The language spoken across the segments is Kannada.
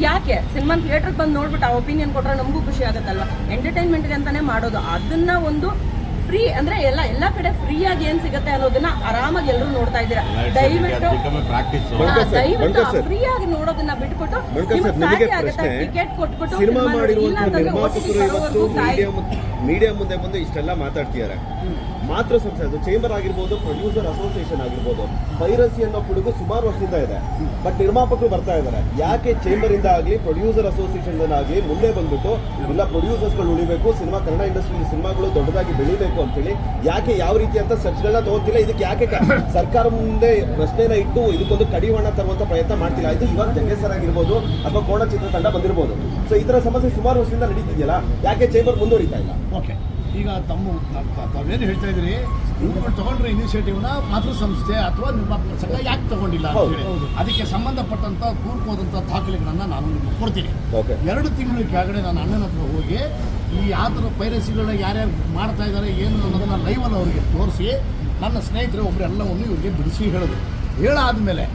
ಯಾಕೆ ಸಿನಿಮಾ ಥಿಯೇಟರ್ಗೆ ಬಂದು ನೋಡ್ಬಿಟ್ಟು ಆ ಒಪಿನಿಯನ್ ಕೊಟ್ರೆ ನಮಗೂ ಖುಷಿ ಆಗುತ್ತಲ್ವಾ? ಎಂಟರ್ಟೈನ್ಮೆಂಟ್ಗೆ ಅಂತಾನೆ ಮಾಡೋದು. ಅದನ್ನ ಒಂದು ಫ್ರೀ ಅಂದ್ರೆ ಎಲ್ಲ ಕಡೆ ಫ್ರೀ ಆಗಿ ಏನ್ ಸಿಗುತ್ತೆ ಅನ್ನೋದನ್ನ ಆರಾಮಾಗಿ ಎಲ್ಲರೂ ನೋಡ್ತಾ ಇದ್ದೀರಾ. ದಯವಿಟ್ಟು ಫ್ರೀ ಆಗಿ ನೋಡೋದನ್ನ ಬಿಟ್ಬಿಟ್ಟು ಟಿಕೆಟ್ ಕೊಟ್ಬಿಟ್ಟು ಮೀಡಿಯಾ ಮುಂದೆ ಬಂದು ಇಷ್ಟೆಲ್ಲ ಮಾತಾಡ್ತಿದ್ದಾರೆ. ಮಾತೃ ಸಂಸ್ಥೆ ಅದು ಚೇಂಬರ್ ಆಗಿರ್ಬೋದು, ಪ್ರೊಡ್ಯೂಸರ್ ಅಸೋಸಿಯೇಷನ್ ಆಗಿರ್ಬೋದು, ಪೈರಸಿ ಅನ್ನೋ ಪಿಡುಗು ಸುಮಾರು ವರ್ಷದಿಂದ ಇದೆ. ಬಟ್ ನಿರ್ಮಾಪಕರು ಬರ್ತಾ ಇದ್ದಾರೆ. ಯಾಕೆ ಚೇಂಬರ್ ಇಂದ ಆಗಲಿ ಪ್ರೊಡ್ಯೂಸರ್ ಅಸೋಸಿಯೇಷನ್ ಆಗಲಿ ಮುಂದೆ ಬಂದ್ಬಿಟ್ಟು ಇಲ್ಲ ಪ್ರೊಡ್ಯೂಸರ್ಸ್ಗಳು ಉಳಿಬೇಕು, ಸಿನಿಮಾ ಕನ್ನಡ ಇಂಡಸ್ಟ್ರಿಯಲ್ಲಿ ಸಿನಿಮಾಗಳು ದೊಡ್ಡದಾಗಿ ಬೆಳಿಬೇಕು ಅಂತೇಳಿ ಯಾಕೆ ಯಾವ ರೀತಿ ಅಂತ ಚರ್ಚೆಗಳನ್ನ ತಗೋತಿಲ್ಲ? ಇದಕ್ಕೆ ಯಾಕೆ ಸರ್ಕಾರ ಮುಂದೆ ಪ್ರಶ್ನೆನ ಇಟ್ಟು ಇದಕ್ಕೊಂದು ಕಡಿವಾಣ ತರುವಂತ ಪ್ರಯತ್ನ ಮಾಡ್ತಿಲ್ಲ? ಇದು ಇವಾಗ ಜಗ್ಗೇಶ್ ಆಗಿರ್ಬೋದು ಅಥವಾ ಕೋಣ ಚಿತ್ರತಂಡ ಬಂದಿರಬಹುದು. ಸೊ ಈ ತರ ಸಮಸ್ಯೆ ಸುಮಾರು ವರ್ಷದಿಂದ ನಡೀತಿದೆಯಲ್ಲ, ಯಾಕೆ ಚೇಂಬರ್ ಮುಂದುವರಿತಾ ಇಲ್ಲ? ಓಕೆ, ಈಗ ತಾವೇನು ಹೇಳ್ತಾ ಇದ್ರಿ, ಇವ್ರು ತಗೊಂಡ್ರೆ ಇನಿಷಿಯೇಟಿವ್ನ ಮಾತೃ ಸಂಸ್ಥೆ ಅಥವಾ ನಿರ್ಮಾಪಕರ ಸಂಘ ಯಾಕೆ ತಗೊಂಡಿಲ್ಲ ಅಂತ ಹೇಳಿ ಅದಕ್ಕೆ ಸಂಬಂಧಪಟ್ಟಂತ ಪೂರ್ವವಾದಂಥ ದಾಖಲೆಗಳನ್ನ ನಾನು ನಿಮ್ಗೆ ಕೊಡ್ತೀನಿ. 2 ತಿಂಗಳ ಕೆಳಗಡೆ ನಾನು ಅಣ್ಣನ ಹತ್ರ ಹೋಗಿ ಈ ಯಾವ ಥರ ಪೈರಸಿಗಳನ್ನ ಯಾರ್ಯಾರು ಮಾಡ್ತಾ ಇದ್ದಾರೆ ಏನು ಅನ್ನೋದನ್ನ ಲೈವಲ್ಲಿ ಅವರಿಗೆ ತೋರಿಸಿ ನನ್ನ ಸ್ನೇಹಿತರು ಒಬ್ಬರು ಎಲ್ಲವನ್ನು ಇವರಿಗೆ ಬಿಡಿಸಿ ಹೇಳಿದ್ರು. ಹೇಳಾದ್ಮೇಲೆ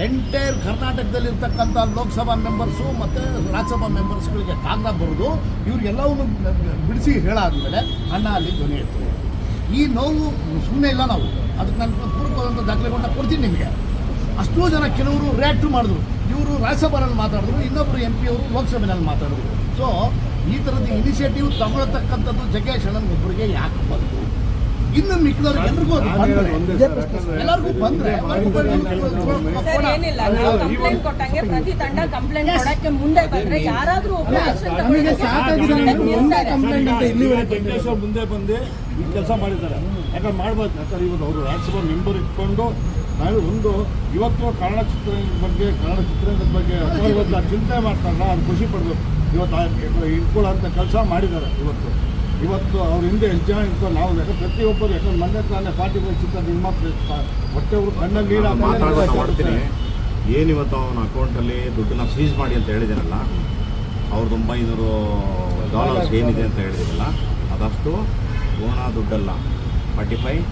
ಎಂಟೈರ್ ಕರ್ನಾಟಕದಲ್ಲಿರ್ತಕ್ಕಂಥ ಲೋಕಸಭಾ ಮೆಂಬರ್ಸು ಮತ್ತು ರಾಜ್ಯಸಭಾ ಮೆಂಬರ್ಸ್ಗಳಿಗೆ ಕಾಗದ ಬರೆದು ಇವ್ರಿಗೆಲ್ಲವನ್ನು ಬಿಡಿಸಿ ಹೇಳಾದ್ಮೇಲೆ ಅಣ್ಣ ಅಲ್ಲಿ ಧ್ವನಿ ಎತ್ತು. ಈ ನೋವು ಸುಮ್ಮನೆ ಇಲ್ಲ, ನಾವು ಅದಕ್ಕೆ ನಾನು ಪೂರ್ವಕವಾದಂಥ ದಾಖಲೆಗಳನ್ನ ಕೊಡ್ತೀನಿ ನಿಮಗೆ. ಅಷ್ಟೂ ಜನ ಕೆಲವರು ರಿಯಾಕ್ಟ್ ಮಾಡಿದ್ರು, ಇವರು ರಾಜ್ಯಸಭೆಯಲ್ಲಿ ಮಾತಾಡಿದ್ರು, ಇನ್ನೊಬ್ಬರು MP ಅವರು ಲೋಕಸಭೆಯಲ್ಲಿ ಮಾತಾಡಿದ್ರು. ಸೊ ಈ ಥರದ ಇನಿಷಿಯೇಟಿವ್ ತಗೊಳ್ತಕ್ಕಂಥದ್ದು ಜಗ್ಗೇಶ್ ಅಣ್ಣನೊಬ್ಬರಿಗೆ ಯಾಕೆ ಬಂತು? ಇನ್ನು ಮಿಕ್ಕಿದವ್ರಿಗೆ ಎಲ್ರಿಗೂ ಎಲ್ಲರಿಗೂ ಬಂದ್ರೆ ಏನಿಲ್ಲ, ನಾವು ಕಂಪ್ಲೇಂಟ್ ಕೊಟ್ಟಂಗೆ ಪ್ರತಿ ತಂಡ ಕಂಪ್ಲೇಂಟ್ ಕೊಡಕ್ಕೆ ಮುಂದೆ ಬಂದ್ರೆ ಯಾರಾದ್ರೂ ಮುಂದೆ ಬಂದು ಈ ಕೆಲಸ ಮಾಡಿದ್ದಾರೆ. ಯಾಕಂದ್ರೆ ಮಾಡ್ಬೋದು, ಯಾಕಂದ್ರೆ ಇವತ್ತು ಅವರು ರಾಜ್ಯಸಭಾ ಮೆಂಬರ್ ಇಟ್ಕೊಂಡು ನಾವು ಇವತ್ತು ಕನ್ನಡ ಚಿತ್ರರಂಗದ ಬಗ್ಗೆ ಚಿತ್ರರಂಗದ ಬಗ್ಗೆ ಇವತ್ತು ಚಿಂತೆ ಮಾಡ್ತಾರಲ್ಲ, ಅದು ಖುಷಿ ಪಡಬೇಕು. ಇವತ್ತು ಇಟ್ಕೊಳ್ಳೋಂಥ ಕೆಲಸ ಮಾಡಿದ್ದಾರೆ. ಇವತ್ತು ಅವ್ರ ಹಿಂದೆ ಎಷ್ಟು ಜನ ಇಟ್ಕೊಂಡು ನಾವು ಪ್ರತಿಯೊಬ್ಬರು ಯಾಕಂದ್ರೆ ಮೊನ್ನೆ ತಾನೇ 45 ಚಿತ್ರ ನಿರ್ಮಾಪಕ ಹೊಟ್ಟೆ ಅವರು ಕಣ್ಣಲ್ಲಿ ಮಾಡ್ತೀನಿ. ಏನಿವತ್ತು ಅವನ ಅಕೌಂಟಲ್ಲಿ ದುಡ್ಡನ್ನ ಫ್ರೀಸ್ ಮಾಡಿ ಅಂತ ಹೇಳಿದ್ದೀರಲ್ಲ, ಅವ್ರದ್ದು $900 ಏನಿದೆ ಅಂತ ಹೇಳಿದಿರಲ್ಲ, ಅದಷ್ಟು ಓಣ ದುಡ್ಡಲ್ಲ. 45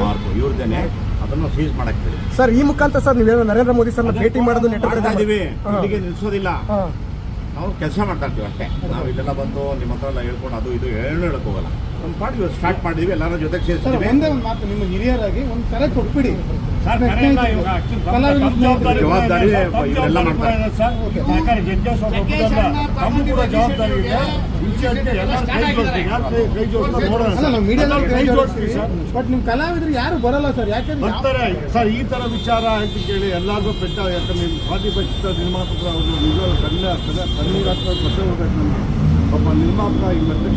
ಮಾರ್ಕು ಇವ್ರದ್ದೇನೆ, ಅದನ್ನು ಫ್ರೀಸ್ ಮಾಡಕ್ಕೆ ಹೇಳಿ ಸರ್. ಈ ಮುಖಾಂತರ ಸರ್ ನೀವು ನರೇಂದ್ರ ಮೋದಿ ಸರ್ ಭೇಟಿ ಮಾಡೋದು ಇದ್ದೀವಿ, ಇಲ್ಲಿಗೆ ನಿಲ್ಲಿಸೋದಿಲ್ಲ. ನಾವು ಕೆಲಸ ಮಾಡ್ತಾ ಇರ್ತೀವಿ ಅಷ್ಟೇ. ನಾವು ಇದೆಲ್ಲ ಬಂದು ನಿಮ್ಮ ಹತ್ರ ಎಲ್ಲ ಹೇಳ್ಕೊಂಡು ಅದು ಇದು ಹೇಳಕ್ ಹೋಗಲ್ಲ. ಒಂದು ಪಾರ್ಟಿ ಸ್ಟಾರ್ಟ್ ಮಾಡಿದ್ವಿ, ಎಲ್ಲರ ಜೊತೆಗೆ ಸೇರಿಸ್ತೀವಿ. ಒಂದೇ ಒಂದು ಮಾತು, ನಿಮ್ಮ ಹಿರಿಯರಾಗಿ ಒಂದು ಕರೆ ಕೊಟ್ಬಿಡಿ. ಜವಾಬ್ದಾರಿ ಇವೆಲ್ಲ ಮಾಡ್ತಾರೆ ಸರ್. ಜವಾಬ್ದಾರಿ ಇದೆ. ಬಟ್ ನಿಮ್ಮ ಕಲಾವಿದರು ಯಾರು ಬರಲ್ಲ ಸರ್, ಯಾಕಂದ್ರೆ ಬರ್ತಾರೆ ಸರ್. ಈ ತರ ವಿಚಾರ ಅಂತ ಕೇಳಿ ಎಲ್ಲಾರ್ಗೂ ಪೆಟ್ಟ. ಯಾಕಂದ್ರೆ 45 ಚಿತ್ರ ನಿರ್ಮಾಪಕರು ಅವರು ನಿಜವಾಗ್ಲೂ ಕಣ್ಣೀರಾಗ್ತದೆ, ಕಷ್ಟ ಹೋಗ್ಬೇಕು ನಮಗೆ. ಒಬ್ಬ ನಿರ್ಮಾಪಕ ಈ ಮತ್ತೆ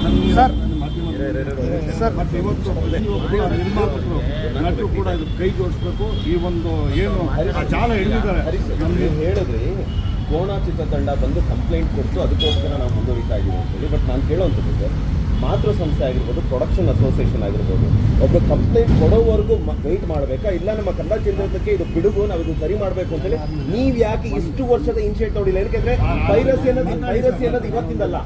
ಸರ್ ಮತ್ತೆ ಇವತ್ತು ನಿರ್ಮಾಪಕರು ನಟರು ಕೂಡ ಇದು ಕೈ ಜೋಡಿಸ್ಬೇಕು. ಈ ಒಂದು ಏನು ಜಾಲ ಹಿಡಿದಿದ್ದಾರೆ. ನಮ್ಗೆ ಹೇಳಿದ್ರಿ ಕೋಣ ಚಿತ್ರತಂಡ ಬಂದು ಕಂಪ್ಲೇಂಟ್ ಕೊಟ್ಟು ಅದಕ್ಕೋಸ್ಕರ ನಾವು ಮುಂದುವರಿತಾ ಇದ್ದೀವಿ ಅಂತೇಳಿ. ಬಟ್ ನಾನು ಕೇಳೋವಂಥದ್ದು, ಮಾತೃ ಸಂಸ್ಥೆ ಆಗಿರ್ಬೋದು, ಪ್ರೊಡಕ್ಷನ್ ಅಸೋಸಿಯೇಷನ್ ಆಗಿರ್ಬೋದು, ಒಬ್ಬರು ಕಂಪ್ಲೇಂಟ್ ಕೊಡೋವರೆಗೂ ವೆಯ್ಟ್ ಮಾಡಬೇಕಾ? ಇಲ್ಲ ನಮ್ಮ ಕನ್ನಡ ಚಿತ್ರಕ್ಕೆ ಇದು ಬಿಡುಗು, ನಾವು ಇದು ಸರಿ ಮಾಡಬೇಕು ಅಂತೇಳಿ ನೀವು ಯಾಕೆ ಇಷ್ಟು ವರ್ಷದ ಇನಿಷಿಯೇಟ್ ನೋಡಿಲ್ಲ? ಯಾಕೆಂದ್ರೆ ಪೈರಸಿ ಅನ್ನೋದು ಇವತ್ತಿಂದಲ್ಲ.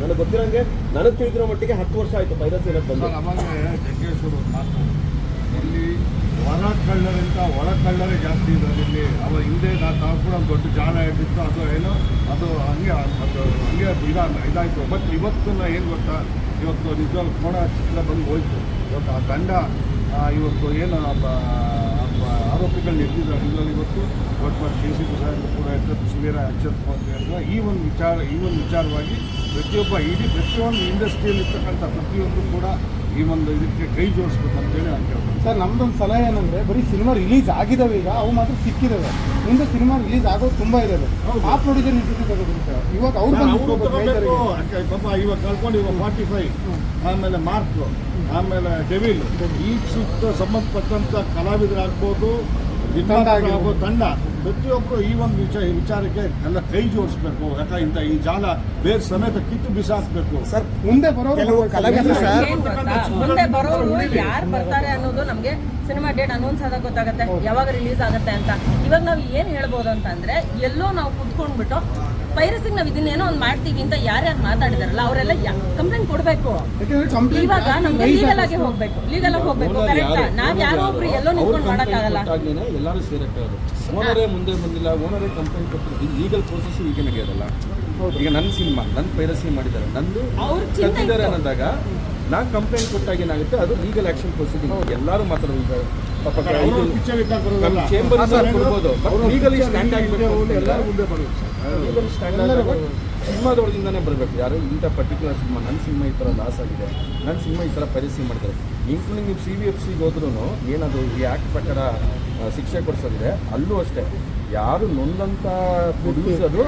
ನನಗೆ ಗೊತ್ತಿರೋಂಗೆ, ನನಗೆ ತಿಳಿದಿರೋ ಮಟ್ಟಿಗೆ 10 ವರ್ಷ ಆಯ್ತು ಪೈರಸಿ ಅನ್ನೋದು ಬಂದು. ಇಲ್ಲಿ ಹೊರ ಕಳ್ಳರಿಗಿಂತ ಒಳ ಕಳ್ಳರೇ ಜಾಸ್ತಿ ಇರೋದು ಇಲ್ಲಿ. ಅವ ಹಿಂದೆ ನಾವು ಕೂಡ ದೊಡ್ಡ ಜಾಲ ಇಟ್ಟಿತ್ತು, ಅದು ಏನೋ ಅದು ಹಂಗೆ ಇದಾಯಿತು. ಬಟ್ ಇವತ್ತು ಏನು ಗೊತ್ತಾ, ಇವತ್ತು ನಿಜವಾಗ್ಲೂ ಕೋಣ ಚಿತ್ರ ಬಂದು ಹೋಯ್ತು. ಇವತ್ತು ಆ ತಂಡ ಇವತ್ತು ಏನು ಆರೋಪಿಗಳನ್ನ ಎತ್ತಿದ್ದಾರೆ. ಇದರಲ್ಲಿ ಇವತ್ತು KC ಪ್ರಸಾದ್ ಕೂಡ ಇರ್ತದೆ, ಸುವೀರ ಅಕ್ಷತ್ ಅಂತ ಈ ಒಂದು ವಿಚಾರವಾಗಿ ಪ್ರತಿಯೊಂದು ಇಂಡಸ್ಟ್ರಿಯಲ್ಲಿ ಇರ್ತಕ್ಕಂಥ ಪ್ರತಿಯೊಂದು ಕೂಡ ಈ ಒಂದು ಇದಕ್ಕೆ ಕೈ ಜೋಡಿಸ್ಬೇಕು ಅಂತೇಳಿ ನಾನು ಕೇಳ್ತೀನಿ ಸರ್. ನಮ್ದೊಂದು ಸಲಹೆ ಏನಂದ್ರೆ, ಬರೀ ಸಿನಿಮಾ ರಿಲೀಸ್ ಆಗಿದ್ದಾವೆ, ಈಗ ಅವು ಮಾತ್ರ ಸಿಕ್ಕಿದ್ದಾವೆ. ಮುಂದೆ ಸಿನಿಮಾ ರಿಲೀಸ್ ಆಗೋದು ತುಂಬಾ ಇದಾವೆ. ಆ ಪ್ರೊಡ್ಯೂಸರ್ ನಿಂತಿದ್ದು ತಗೋಬೇಕು. ಇವಾಗ ಅವ್ರು ಪಾಪ ಇವಾಗ ಕಳ್ಕೊಂಡು ಇವಾಗ 45, ಆಮೇಲೆ ಮಾರ್ಕ್, ಆಮೇಲೆ ಡೆವಿಲ್, ಈ ಚಿತ್ರ ಸಂಬಂಧಪಟ್ಟಂತ ಕಲಾವಿದರಾಗ್ಬೋದು, ತಂಡ ಪ್ರತಿಯೊಬ್ಬರು ಈ ಒಂದು ವಿಚಾರಕ್ಕೆ ಎಲ್ಲ ಕೈ ಜೋಡಿಸ್ಬೇಕು. ಯಾಕಂತ ಈ ಜಾಲ ಬೇರೆ ಸಮೇತ ಕಿತ್ತು ಬಿಸಾಕ್ಬೇಕು ಸರ್. ಮುಂದೆ ಬರೋರು ಯಾರು ಬರ್ತಾರೆ ಅನ್ನೋದು ನಮ್ಗೆ ಸಿನಿಮಾ ಡೇಟ್ ಅನೌನ್ಸ್ ಆದಾಗ ಗೊತ್ತಾಗುತ್ತೆ, ಯಾವಾಗ ರಿಲೀಸ್ ಆಗುತ್ತೆ ಅಂತ. ಇವಾಗ ನಾವು ಏನ್ ಹೇಳ್ಬೋದು ಅಂತಂದ್ರೆ, ಎಲ್ಲೋ ನಾವು ಕುತ್ಕೊಂಡ್ಬಿಟ್ಟು ಪೈರಸಿಗೆ ನಾವು ಇದನ್ನೇನೋ ಒಂದು ಮಾಡ್ತೀವಿ ಅಂತ ಯಾರ್ಯಾರು ಮಾತಾಡಿದಾರಲ್ಲ ಅವರೆಲ್ಲ ಕಂಪ್ಲೇಂಟ್ ಕೊಡ್ಬೇಕು. ಇವಾಗ ನಮ್ಗೆ ಲೀಗಲ್ ಆಗಿ ಹೋಗ್ಬೇಕು. ಕರೆಕ್ಟ್. ನಾವ್ ಯಾರೋ ಒಬ್ರು ಎಲ್ಲೋ ನಿಂತ್ಕೊಂಡು ಮಾಡಕ್ಕಾಗಲ್ಲ. ಎಲ್ಲರೂ ಸೇರಕ್ಕೆ ಮುಂದೆ ಬಂದಿಲ್ಲ, ಓನರೇ ಕಂಪ್ಲೇಂಟ್ ಕೊಟ್ಟು ಲೀಗಲ್ ಪ್ರೋಸೆಸ್ ಈಗ ನಡೆಯೋದಲ್ಲ. ಈಗ ನನ್ನ ಸಿನಿಮಾ ನನ್ನ ಪೈರಸಿ ಮಾಡಿದ್ದಾರೆ, ನಂದು ಅವ್ರ ಚಿಂತೆ ಕಲ್ತಿದ್ದಾರೆ ಇತ್ತು. ಅನ್ನೋದಾಗ ನಾನು ಕಂಪ್ಲೇಂಟ್ ಕೊಟ್ಟಾಗ ಏನಾಗುತ್ತೆ, ಅದು ಲೀಗಲ್ ಆಕ್ಷನ್ ಪ್ರೊಸೀಡಿಂಗ್. ಎಲ್ಲರೂ ಮಾತಾಡೋದು ಈಗ ಪಾಪ ನಮ್ಮ ಚೇಂಬರ್ ಕೊಡ್ಬೋದು, ಬಟ್ ಲೀಗಲಿ ಸ್ಟ್ಯಾಂಡ್ ಆಗಬೇಕು. ಎಲ್ಲರೂ ಮುಂದೆ ಬರಬೇಕು. ಲೀಗಲಿ ಸ್ಟ್ಯಾಂಡ್ ಆಗಬೇಕು. ಸಿನಿಮಾದೊಳಗಿಂದನೇ ಬರಬೇಕು. ಯಾರು ಇಂಥ ಪರ್ಟಿಕ್ಯುಲರ್ ಸಿನಿಮಾ, ನನ್ನ ಸಿನಿಮಾ ಈ ಥರ ಲಾಸ್ ಆಗಿದೆ, ನನ್ನ ಸಿನಿಮಾ ಈ ಥರ ಪೈರಸಿ ಮಾಡ್ತಾರೆ, ಇನ್ಕ್ಲೂಡಿಂಗ್ ನೀವು CVFCಗೆ ಹೋದ್ರೂ ಏನದು ಈ ಆ್ಯಕ್ಟ್ ಪ್ರಕಾರ ಶಿಕ್ಷೆ ಕೊಡಿಸೋದಿದೆ. ಅಲ್ಲೂ ಅಷ್ಟೇ, ಯಾರು ನೊಂದಂಥ ಪ್ರೊಡ್ಯೂಸರು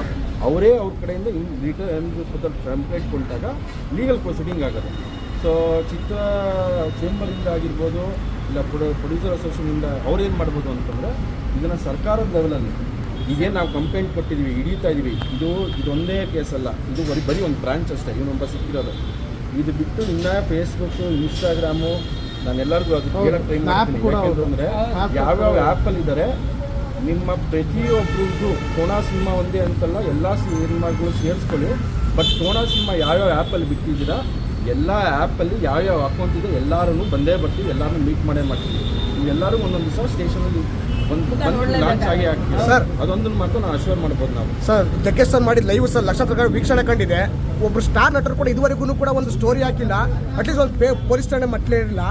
ಅವರೇ ಅವ್ರ ಕಡೆಯಿಂದ ಕಂಪ್ಲೇಂಟ್ ಕೊಟ್ಟಾಗ ಲೀಗಲ್ ಪ್ರೊಸೀಡಿಂಗ್ ಆಗೋದು. ಸೊ ಚಿತ್ರ ಚೇಂಬರಿಂದ ಆಗಿರ್ಬೋದು, ಇಲ್ಲ ಪ್ರೊಡ್ಯೂಸರ್ ಅಸೋಸಿಯೇಷನಿಂದ ಅವ್ರೇನು ಮಾಡ್ಬೋದು ಅಂತಂದರೆ, ಇದನ್ನು ಸರ್ಕಾರದ ಲೆವೆಲಲ್ಲಿ ಈಗೇನು ನಾವು ಕಂಪ್ಲೇಂಟ್ ಕೊಟ್ಟಿದ್ದೀವಿ, ಹಿಡಿತಾ ಇದ್ದೀವಿ, ಇದೊಂದೇ ಕೇಸ್ ಅಲ್ಲ, ಇದು ಬರೀ ಒಂದು ಬ್ರಾಂಚ್ ಅಷ್ಟೇ, ಇವನೊಬ್ಬ ಸಿಕ್ಕಿರೋದು. ಇದು ಬಿಟ್ಟು ಇನ್ನೂ ಫೇಸ್ಬುಕ್ಕು, ಇನ್ಸ್ಟಾಗ್ರಾಮು, ನಾನು ಎಲ್ಲರಿಗೂ ಅದು ಕೇಳೋಕ್ಕೆ ಟ್ರೈ ಮಾಡ್ತೀನಿ. ಯಾಕೆಂದರೆ ಯಾವ್ಯಾವ ಆ್ಯಪಲ್ಲಿ ಇದ್ದಾರೆ, ನಿಮ್ಮ ಪ್ರತಿಯೊಬ್ಬರಿಗೂ ಕೋಣಾ ಸಿನಿಮಾ ಒಂದೇ ಅಂತಲ್ಲ, ಎಲ್ಲ ಸಿನಿಮಾಗಳು ಸೇರಿಸ್ಕೊಳ್ಳಿ. ಬಟ್ ಕೋಣಾ ಸಿನಿಮಾ ಯಾವ್ಯಾವ ಆ್ಯಪಲ್ಲಿ ಬಿಟ್ಟಿದ್ದೀರಾ, ಎಲ್ಲ ಆ್ಯಪಲ್ಲಿ ಯಾವ್ಯಾವ ಅಕೌಂಟ್ ಇದೆ ಎಲ್ಲರೂ ಬಂದೇ ಬರ್ತೀವಿ, ಎಲ್ಲರೂ ಮೀಟ್ ಮಾಡೇ ಮಾಡ್ತೀವಿ. ನೀವೆಲ್ಲರೂ ಒಂದೊಂದು ದಿವಸ ಸ್ಟೇಷನಲ್ಲಿ ಒಂದು ಲಾಂಚ್ ಆಗಿ ಆಗ್ತೀವಿ ಸರ್. ಅದೊಂದನ್ನು ಮಾತ್ರ ನಾವು ಅಶ್ಯೂರ್ ಮಾಡ್ಬೋದು ನಾವು. ಸರ್ ಜಗ್ಗೇಶ್ ಸರ್ ಮಾಡಿದ ಲೈವ್ ಸರ್ ಲಕ್ಷಾಂತರ ವೀಕ್ಷಣೆ ಕಂಡಿದೆ. ಒಬ್ರು ಸ್ಟಾರ್ ನಟರು ಕೂಡ ಇದುವರೆಗೂ ಕೂಡ ಒಂದು ಸ್ಟೋರಿ ಹಾಕಿಲ್ಲ, ಅಟ್ಲೀಸ್ಟ್ ಒಂದು ಪೊಲೀಸ್ ಠಾಣೆ ಮಟ್ಲೇರಿಲ್ಲ.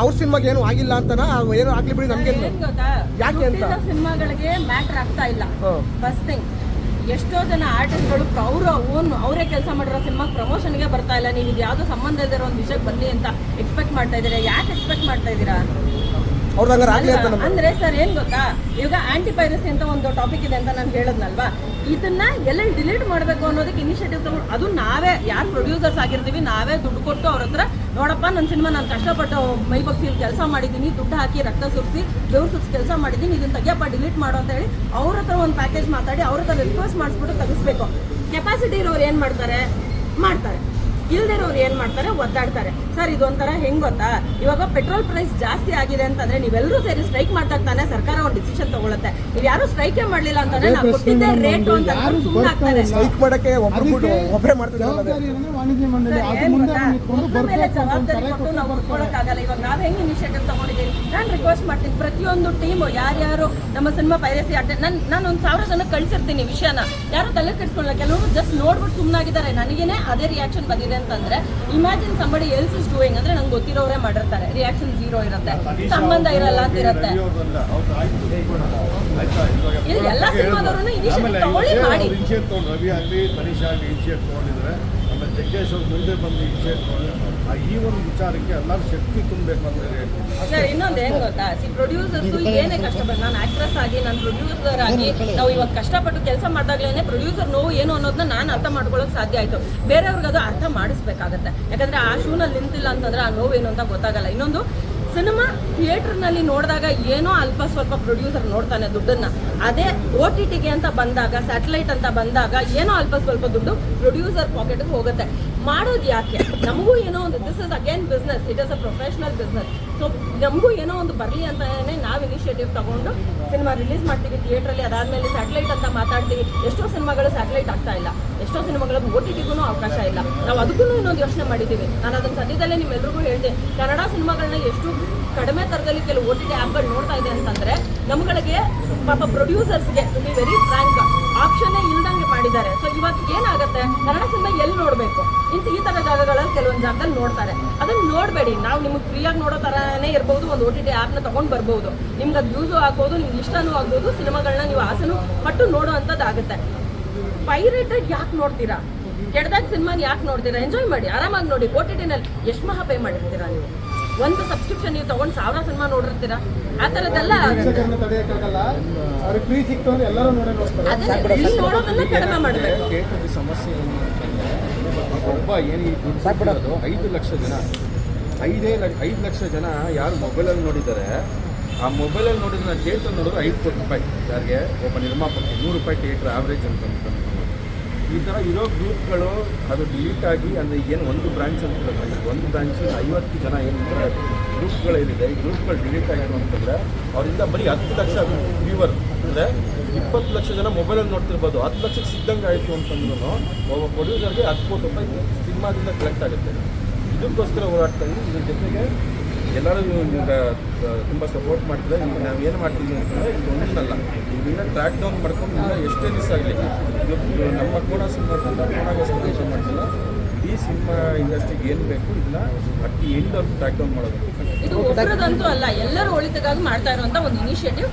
ಅವ್ರ ಸಿನಿಮಾಗೆ ಏನು ಆಗಿಲ್ಲ ಅಂತನಾ, ಏನು ಆಗ್ಲಿ ಬಿಡಿ, ನಮ್ಗೆ ಯಾಕೆ ಅಂತ ಸಿನಿಮಾಗಳಿಗೆ ಮ್ಯಾಟರ್ ಆಗ್ತಾ ಇಲ್ಲ. ಫಸ್ಟ್ ಥಿಂಗ್, ಎಷ್ಟೋ ಜನ ಆರ್ಟಿಸ್ಟ್ಗಳು ಅವರೇ ಕೆಲಸ ಮಾಡಿರೋ ಸಿನಿಮಾ ಪ್ರಮೋಷನ್ಗೆ ಬರ್ತಾ ಇಲ್ಲ. ನೀವು ಇದು ಯಾವುದೋ ಸಂಬಂಧ ಇರೋ ಒಂದು ವಿಷಯಕ್ಕೆ ಬನ್ನಿ ಅಂತ ಎಕ್ಸ್ಪೆಕ್ಟ್ ಮಾಡ್ತಾ ಇದ್ದೀರಾ. ಯಾಕೆ ಎಕ್ಸ್ಪೆಕ್ಟ್ ಮಾಡ್ತಾ ಇದ್ದೀರಾ? ಅಂದ್ರೆ ಸರ್ ಏನ್ ಗೊತ್ತಾ, ಇವಾಗ ಆಂಟಿ ಪೈರಸಿ ಅಂತ ಒಂದು ಟಾಪಿಕ್ ಇದೆ ಅಂತ ನಾನು ಹೇಳಿದ್ನಲ್ವಾ, ಇದನ್ನ ಎಲ್ಲ ಡಿಲೀಟ್ ಮಾಡಬೇಕು ಅನ್ನೋದಕ್ಕೆ ಇನಿಷಿಯೇಟಿವ್ ತಗೊಂಡು, ಅದು ನಾವೇ ಯಾರು ಪ್ರೊಡ್ಯೂಸರ್ಸ್ ಆಗಿರ್ತೀವಿ, ನಾವೇ ದುಡ್ಡು ಕೊಟ್ಟು ಅವ್ರ ಹತ್ರ, ನೋಡಪ್ಪ ನನ್ನ ಸಿನಿಮಾ ನಾನು ಕಷ್ಟಪಟ್ಟು ಮೈ ಬಗ್ಸಿ ಕೆಲಸ ಮಾಡಿದ್ದೀನಿ, ದುಡ್ಡು ಹಾಕಿ ರಕ್ತ ಸುರಿಸಿ ಬೆವ್ರು ಸುರಿಸಿ ಕೆಲಸ ಮಾಡಿದ್ದೀನಿ, ಇದನ್ನ ತೆಗಿಯಪ್ಪ ಡಿಲೀಟ್ ಮಾಡು ಅಂತ ಹೇಳಿ ಅವ್ರ ಹತ್ರ ಒಂದು ಪ್ಯಾಕೇಜ್ ಮಾತಾಡಿ ಅವ್ರ ಹತ್ರ ರಿಕ್ವೆಸ್ಟ್ ಮಾಡಿಸ್ಬಿಟ್ಟು ತೆಗಿಸ್ಬೇಕು. ಕೆಪಾಸಿಟಿ ಇರೋರು ಏನು ಮಾಡ್ತಾರೆ, ಇಲ್ದಿರೋರು ಏನು ಮಾಡ್ತಾರೆ, ಒದ್ದಾಡ್ತಾರೆ. ಸರ್ ಇದೊಂಥರ ಹೆಂಗ್ ಗೊತ್ತಾ, ಇವಾಗ ಪೆಟ್ರೋಲ್ ಪ್ರೈಸ್ ಜಾಸ್ತಿ ಆಗಿದೆ ಅಂತಂದ್ರೆ ನೀವೆಲ್ಲರೂ ಸೇರಿ ಸ್ಟ್ರೈಕ್ ಮಾಡ್ತಾ ತಾನೆ ಸರ್ಕಾರ ಒಂದು ಡಿಸಿಷನ್ ತಗೊಳುತ್ತೆ. ನೀವು ಯಾರು ಸ್ಟ್ರೈಕೇ ಮಾಡಲಿಲ್ಲ ಅಂತಂದ್ರೆ ನಾವು ಕೊಟ್ಟಿದ್ದೆ ರೇಟ್ ಅಂತ ಸುಮ್ಮನೆ ಆಗ್ತಾರೆ. ಸ್ಟ್ರೈಕ್ ಮಾಡಕ್ಕೆ ಒಬ್ಬರೇ ಮಾಡ್ತಿದ್ದಾರೆ. ವಾಣಿಜ್ಯ ಮಂಡಳಿ ಜವಾಬ್ದಾರಿ ಕೊಟ್ಟು ನಾವು ಬರ್ಕೊಳಕ್ಕಾಗಲ್ಲ. ಇವಾಗ ನಾವ್ ಹೆಂಗ್ ಇನಿಷಿಯೇಟಿವ್ ತಗೊಂಡಿದ್ದೀವಿ, ನಾನು ರಿಕ್ವೆಸ್ಟ್ ಮಾಡ್ತೀನಿ ಪ್ರತಿಯೊಂದು ಟೀಮು ಯಾರ್ಯಾರು ನಮ್ಮ ಸಿನಿಮಾ ಪೈರಸಿ ನಾನು ಒಂದು 1000 ಜನಕ್ಕೆ ಕಳ್ಸಿರ್ತೀನಿ ವಿಷಯನ, ಯಾರು ತಲೆ ಕೆಡಿಸ್ಕೊಳ್ಳಲ್ಲ. ಕೆಲವರು ಜಸ್ಟ್ ನೋಡ್ಬಿಟ್ಟು ಸುಮ್ಮನಾಗಿದ್ದಾರೆ. ನನಗೇನೆ ಅದೇ ರಿಯಾಕ್ಷನ್ ಬಂದಿದೆ ಅಂತಂದ್ರೆ, imagine somebody else is doing ಅಂದ್ರೆ ನಂಗೆ ಗೊತ್ತಿರೋರೇ ಮಾಡಿರ್ತಾರೆ, ರಿಯಾಕ್ಷನ್ 0 ಇರುತ್ತೆ, ಸಂಬಂಧ ಇರಲ್ಲ ಅಂತ ಇರುತ್ತೆ. ಇಲ್ಲಿ ಎಲ್ಲ ಸಿನಿಮಾದವರು ಇನಿಷಿಯೇಟಿವ್ ತಗೊಳ್ಳಿ ಮಾಡಿ. ರವಿ ಆಗಲಿ ತನಿಷಾ ಆಗಲಿ ಇನಿಷಿಯೇಟ್ ತಗೊಂಡಿದ್ರೆ, ಆಮೇಲೆ ಜಗ್ಗೇಶ್ ಅವ್ರು ಮುಂದೆ ಬಂದು ಇನಿಷಿಯೇಟ್ ತಗೊಂಡು ಈ ಒಂದು ವಿಚಾರಕ್ಕೆ ಎಲ್ಲರೂ ಶಕ್ತಿ ತುಂಬಬೇಕು ಅಂತ ಹೇಳಿ. ಸರ್ ಇನ್ನೊಂದು ಏನ್ ಗೊತ್ತಾ, ಪ್ರೊಡ್ಯೂಸರ್ಸ್ ಏನೇ ಕಷ್ಟಪಟ್ಟು, ನಾನು ಆಕ್ಟ್ರೆಸ್ ಆಗಿ ನಾನು ಪ್ರೊಡ್ಯೂಸರ್ ಆಗಿ ನಾವು ಇವಾಗ ಕಷ್ಟಪಟ್ಟು ಕೆಲಸ ಮಾಡಿದಾಗ್ಲೇನೆ ಪ್ರೊಡ್ಯೂಸರ್ ನೋವು ಏನು ಅನ್ನೋದನ್ನ ನಾನು ಅರ್ಥ ಮಾಡ್ಕೊಳ್ಳೋಕೆ ಸಾಧ್ಯ ಆಯ್ತು. ಬೇರೆಯವ್ರಿಗೆ ಅದು ಅರ್ಥ ಮಾಡಿಸ್ಬೇಕಾಗತ್ತೆ. ಯಾಕಂದ್ರೆ ಆ ಶೂನಲ್ಲಿ ನಿಂತಿಲ್ಲ ಅಂತಂದ್ರೆ ಆ ನೋವು ಏನು ಅಂತ ಗೊತ್ತಾಗಲ್ಲ. ಇನ್ನೊಂದು, ಸಿನಿಮಾ ಥಿಯೇಟರ್ನಲ್ಲಿ ನೋಡಿದಾಗ ಏನೋ ಅಲ್ಪ ಸ್ವಲ್ಪ ಪ್ರೊಡ್ಯೂಸರ್ ನೋಡ್ತಾನೆ ದುಡ್ಡನ್ನ, ಅದೇ OTTಗೆ ಅಂತ ಬಂದಾಗ, ಸ್ಯಾಟಲೈಟ್ ಅಂತ ಬಂದಾಗ ಏನೋ ಅಲ್ಪ ಸ್ವಲ್ಪ ದುಡ್ಡು ಪ್ರೊಡ್ಯೂಸರ್ ಪಾಕೆಟ್ಗೆ ಹೋಗುತ್ತೆ. ಮಾಡೋದು ಯಾಕೆ? ನಮಗೂ ಏನೋ ಒಂದು, this is again business, it is a professional business. So ನಮಗೂ ಏನೋ ಒಂದು ಬರಲಿ ಅಂತಾನೆ ನಾವು ಇನಿಷಿಯೇಟಿವ್ ತಗೊಂಡು ಸಿನಿಮಾ ರಿಲೀಸ್ ಮಾಡ್ತೀವಿ ಥಿಯೇಟ್ರಲ್ಲಿ. ಅದಾದಮೇಲೆ ಸ್ಯಾಟಲೈಟ್ ಅಂತ ಮಾತಾಡ್ತೀವಿ. ಎಷ್ಟೋ ಸಿನಿಮಾಗಳು ಸ್ಯಾಟಲೈಟ್ ಆಗ್ತಾ ಇಲ್ಲ, ಎಷ್ಟೋ ಸಿನಿಮಾಗಳು OTTಗೂ ಅವಕಾಶ ಇಲ್ಲ. ನಾವು ಅದಕ್ಕೂ ಇನ್ನೊಂದು ಯೋಚನೆ ಮಾಡಿದ್ದೀವಿ. ನಾನು ಅದನ್ನು ಸದ್ಯದಲ್ಲೇ ನಿಮ್ಮೆಲ್ಲರಿಗೂ ಹೇಳಿದೆ, ಕನ್ನಡ ಸಿನಿಮಾಗಳನ್ನ ಎಷ್ಟು ಕಡಿಮೆ ದರದಲ್ಲಿ ಕೆಲವು OTT ಆ್ಯಪ್ಗಳು ನೋಡ್ತಾ ಇದೆ ಅಂತಂದ್ರೆ, ನಮ್ಗಳಿಗೆ ಪಾಪ ಪ್ರೊಡ್ಯೂಸರ್ಸ್ಗೆ ಟು ಬಿ ವೆರಿ ಫ್ರಾಂಕ್ ಆಪ್ಷನ್ನೇ ಇಲ್ದಂಗೆ ಮಾಡಿದ್ದಾರೆ. ಸೊ ಇವತ್ತು ಏನಾಗುತ್ತೆ, ಕನ್ನಡ ಸಿನಿಮಾ ಎಲ್ಲಿ ನೋಡಬೇಕು, ಈ ಥರ ಜಾಗಗಳಲ್ಲಿ ಕೆಲವೊಂದು ಜಾಗದಲ್ಲಿ ನೋಡ್ತಾರೆ. ಅದನ್ನ ನೋಡಬೇಡಿ. ನಾವು ನಿಮ್ಗೆ ಫ್ರೀಯಾಗಿ ನೋಡೋ ಥರನೇ ಇರ್ಬೋದು, ಒಂದು OTT ಆ್ಯಪ್ನ ತೊಗೊಂಡು ಬರ್ಬೋದು, ನಿಮ್ಗೆ ಅದು ಯೂಸು ಆಗ್ಬೋದು, ನಿಮ್ಗೆ ಇಷ್ಟನೂ ಆಗ್ಬೋದು, ಸಿನಿಮಾಗಳನ್ನ ನೀವು ಆಸೆನೂ ಪಟ್ಟು ನೋಡೋ ಅಂಥದ್ದು ಆಗುತ್ತೆ. ಪೈರೇಟೆಡ್ ಯಾಕೆ ನೋಡ್ತೀರಾ? ಕೆಟ್ಟದಾಗ ಸಿನಿಮಾನ ಯಾಕೆ ನೋಡ್ತೀರಾ? ಎಂಜಾಯ್ ಮಾಡಿ, ಆರಾಮಾಗಿ ನೋಡಿ. OTTನಲ್ಲಿ ಎಷ್ಟು ಮಹಾ ಪೇ ಮಾಡಿರ್ತೀರಾ ನೀವು? ಒಂದು ಸಬ್ಸ್ಕ್ರಿಪ್ಷನ್ ನೀವು ತಗೊಂಡು 1000 ಸಿನಿಮಾ ನೋಡಿರ್ತೀರಾ? ಆ ಥರದ್ದೆಲ್ಲ ತಡೆಯಕ್ಕಾಗಲ್ಲ. ಅವ್ರಿಗೆ ಫ್ರೀ ಸಿಕ್ತು ಅಂದ್ರೆ ಎಲ್ಲರೂ ನೋಡೋದನ್ನ ಕಡಿಮೆ ಮಾಡಬೇಕು. ಥಿಯೇಟರ್ ಸಮಸ್ಯೆ ಏನು ಅಂತಂದರೆ, ಒಬ್ಬ ಏನು ದುಡ್ಡು 5 ಲಕ್ಷ ಜನ, 5 ಲಕ್ಷ ಜನ ಯಾರು ಮೊಬೈಲಲ್ಲಿ ನೋಡಿದ್ದಾರೆ, ಆ ಮೊಬೈಲಲ್ಲಿ ನೋಡಿದ್ರೆ ಥಿಯೇಟರ್ ನೋಡಿದ್ರೆ 5 ಕೋಟಿ ರೂಪಾಯಿ. ಯಾರಿಗೆ? ಒಬ್ಬ ನಿರ್ಮಾಪಕ 100 ರೂಪಾಯಿ ಥಿಯೇಟರ್ ಆವ್ರೇಜ್ ಅಂತ. ಈ ಥರ ಇರೋ ಗ್ರೂಪ್ಗಳು ಅದು ಡಿಲೀಟ್ ಆಗಿ, ಅಂದರೆ ಏನು ಒಂದು ಬ್ರಾಂಚ್ ಅಂತ ಇರುತ್ತೆ, ಒಂದು ಬ್ರಾಂಚಿನ 50 ಜನ ಏನಿದ್ರೆ ಗ್ರೂಪ್ಗಳೇನಿದೆ, ಈ ಗ್ರೂಪ್ಗಳು ಡಿಲೀಟ್ ಆಗಿರೋ ಅಂತಂದರೆ ಅವರಿಂದ ಬರೀ 10 ಲಕ್ಷ ವ್ಯೂವರ್, ಅಂದರೆ 20 ಲಕ್ಷ ಜನ ಮೊಬೈಲಲ್ಲಿ ನೋಡ್ತಿರ್ಬೋದು, 10 ಲಕ್ಷಕ್ಕೆ ಸಿದ್ದಂಗೆ ಆಯಿತು ಅಂತಂದ್ರೂ ಒಬ್ಬ ಪ್ರೊಡ್ಯೂಸರ್ಗೆ 10 ಕೋಟಿ ರೂಪಾಯಿ ಸಿನಿಮಾದಿಂದ ಕಲೆಕ್ಟ್ ಆಗುತ್ತೆ. ಇದಕ್ಕೋಸ್ಕರ ಹೋರಾಡ್ತಾ ಇದ್ದೀವಿ. ಇದ್ರ ಜೊತೆಗೆ ಎಲ್ಲರೂ ಈಗ ತುಂಬ ಸಪೋರ್ಟ್ ಮಾಡ್ತಾರೆ. ಈಗ ನಾವು ಏನು ಮಾಡ್ತಿದ್ದೀವಿ ಅಂತಂದರೆ ಇದು ಒಂದಲ್ಲ, ಇದನ್ನ ಟ್ರ್ಯಾಕ್ ಡೌನ್ ಮಾಡ್ಕೊಂಡು ಇನ್ನೂ ಎಷ್ಟೇ ದಿವಸ ಆಗಲಿ ನಮ್ಮ ಕೋಣ ಸಿನಿಮಾ ಕೋಣಗೋಸ್ಕರ ಕೆಲಸ ಮಾಡ್ತಿಲ್ಲ. ಈ ಸಿನಿಮಾ ಇಂಡಸ್ಟ್ರಿಗೆ ಏನು ಬೇಕು ಇದನ್ನ ಅಟ್ ದಿ ಎಂಡ್ ಅವ್ರು ಟ್ರ್ಯಾಕ್ ಡೌನ್ ಮಾಡೋದು. ಇದು ಒಬ್ಬರದಂತೂ ಅಲ್ಲ, ಎಲ್ಲರೂ ಒಳಿತಿಗಾಗಿ ಮಾಡ್ತಾ ಇರುವಂತ ಒಂದು ಇನಿಷಿಯೇಟಿವ್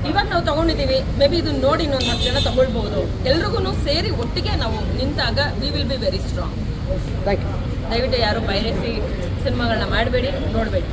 ಇವಾಗ ನಾವು ತಗೊಂಡಿದ್ದೀವಿ. ಮೇ ಬಿ ಇದನ್ನ ನೋಡಿ ಇನ್ನೊಂದು 10 ಜನ ತಗೊಳ್ಬಹುದು. ಎಲ್ರಿಗೂ ಸೇರಿ ಒಟ್ಟಿಗೆ ನಾವು ನಿಂತಾಗ we will be very strong. Thank you. ದಯವಿಟ್ಟು ಯಾರು ಪೈರಸಿ ಸಿನಿಮಾಗಳನ್ನ ಮಾಡಬೇಡಿ, ನೋಡಬೇಡಿ.